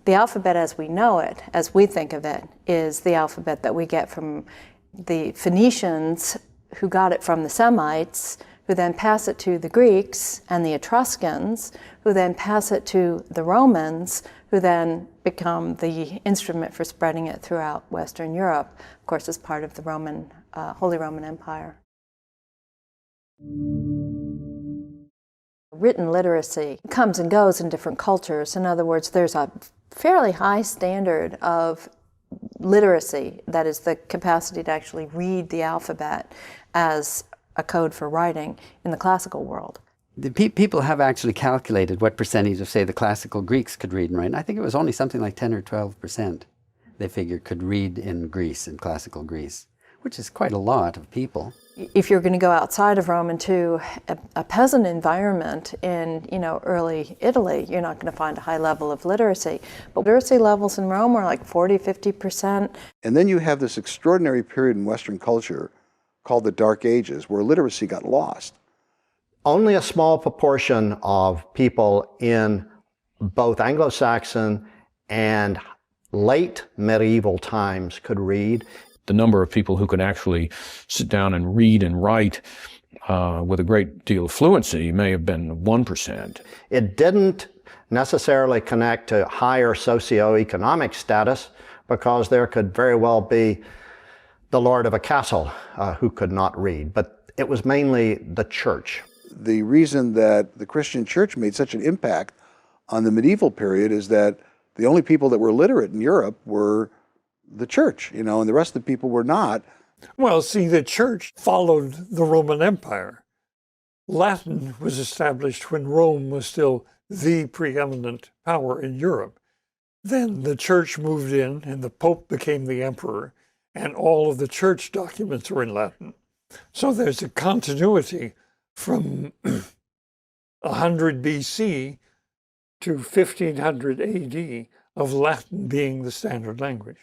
The alphabet as we know it, as we think of it, is the alphabet that we get from the Phoenicians, who got it from the Semites, who then pass it to the Greeks and the Etruscans, who then pass it to the Romans, who then become the instrument for spreading it throughout Western Europe, of course, as part of the Holy Roman Empire. Written literacy comes and goes in different cultures. In other words, there's a fairly high standard of literacy, that is the capacity to actually read the alphabet as a code for writing in the classical world. The people have actually calculated what percentage of, say, the classical Greeks could read and write. And I think it was only something like 10 or 12% they figured could read in Greece, in classical Greece, which is quite a lot of people. If you're going to go outside of Rome into a peasant environment in, early Italy, you're not going to find a high level of literacy. But literacy levels in Rome were like 40, 50%. And then you have this extraordinary period in Western culture called the Dark Ages, where literacy got lost. Only a small proportion of people in both Anglo-Saxon and late medieval times could read. The number of people who could actually sit down and read and write with a great deal of fluency may have been 1%. It didn't necessarily connect to higher socioeconomic status, because there could very well be the lord of a castle who could not read, but it was mainly the church. The reason that the Christian church made such an impact on the medieval period is that the only people that were literate in Europe were the church, and the rest of the people were not. Well, see, the church followed the Roman Empire. Latin was established when Rome was still the preeminent power in Europe. Then the church moved in and the Pope became the emperor, and all of the church documents are in Latin. So there's a continuity from 100 BC to 1500 AD of Latin being the standard language.